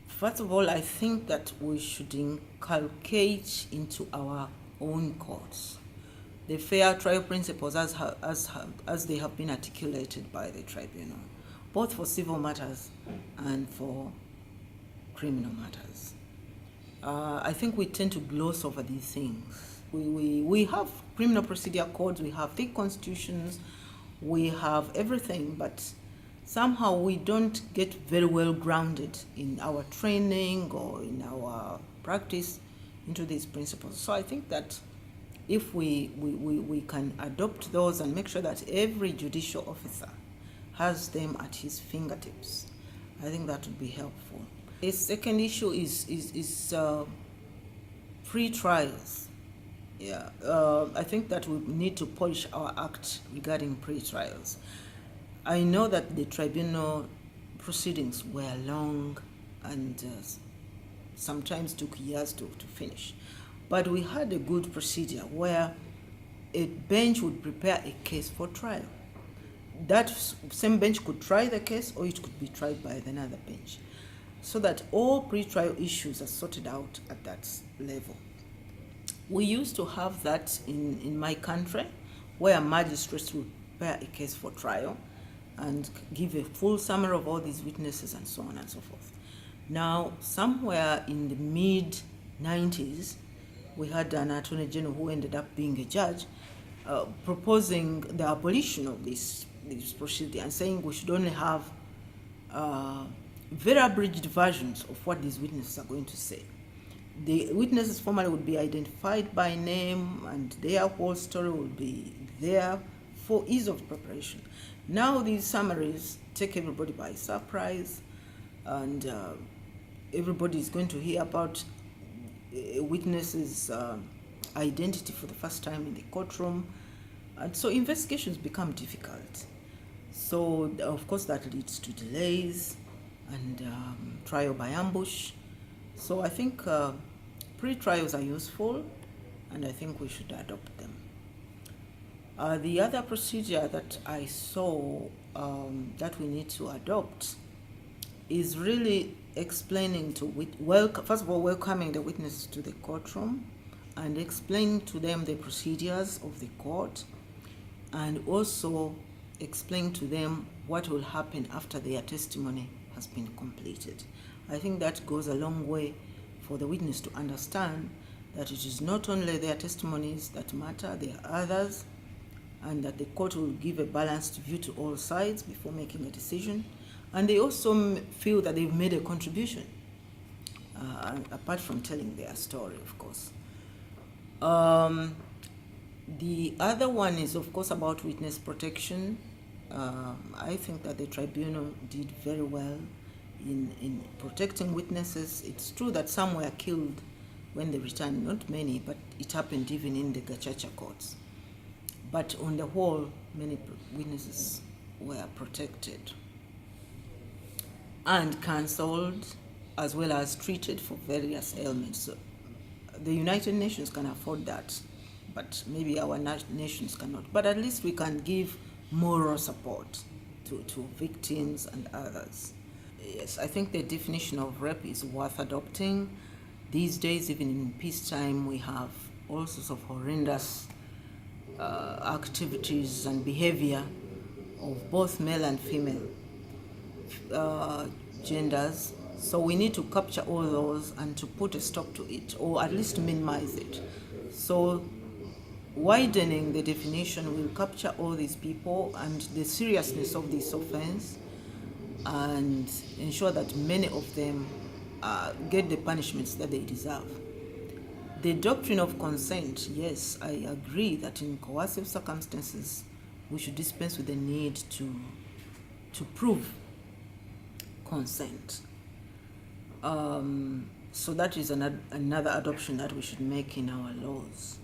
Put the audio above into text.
First of all, I think that we should inculcate into our own courts the fair trial principles as they have been articulated by the tribunal, both for civil matters and for criminal matters. I think we tend to gloss over these things. We have criminal procedure codes, we have thick constitutions, we have everything, but somehow we don't get very well grounded in our training or in our practice into these principles. So I think that if we can adopt those and make sure that every judicial officer has them at his fingertips, I think that would be helpful. A second issue is pre-trials. Yeah, I think that we need to polish our act regarding pre-trials. I know that the tribunal proceedings were long and sometimes took years to finish. But we had a good procedure where a bench would prepare a case for trial. That same bench could try the case, or it could be tried by another bench, so that all pre-trial issues are sorted out at that level. We used to have that in my country, where magistrates would prepare a case for trial and give a full summary of all these witnesses and so on and so forth. Now, somewhere in the mid-90s, we had an attorney general who ended up being a judge, proposing the abolition of this procedure and saying we should only have very abridged versions of what these witnesses are going to say. The witnesses formally would be identified by name and their whole story would be there for ease of preparation. Now these summaries take everybody by surprise, and everybody is going to hear about a witness's identity for the first time in the courtroom, and so investigations become difficult. So of course that leads to delays and trial by ambush. So I think pre-trials are useful, and I think we should adopt them. The other procedure that I saw that we need to adopt is really explaining first of all, welcoming the witnesses to the courtroom and explaining to them the procedures of the court, and also explain to them what will happen after their testimony has been completed. I think that goes a long way for the witness to understand that it is not only their testimonies that matter, there are others, and that the court will give a balanced view to all sides before making a decision. And they also feel that they've made a contribution, apart from telling their story, of course. The other one is, of course, about witness protection. I think that the tribunal did very well in protecting witnesses. It's true that some were killed when they returned, not many, but it happened even in the Gacaca courts. But on the whole, many witnesses were protected and counseled, as well as treated for various ailments. So the United Nations can afford that, but maybe our nations cannot. But at least we can give moral support to victims and others. Yes, I think the definition of rape is worth adopting. These days, even in peacetime, we have all sorts of horrendous activities and behavior of both male and female genders. So we need to capture all those and to put a stop to it, or at least minimize it. So widening the definition will capture all these people and the seriousness of this offense, and ensure that many of them get the punishments that they deserve. The doctrine of consent, yes, I agree that in coercive circumstances we should dispense with the need to prove consent. So that is another adoption that we should make in our laws.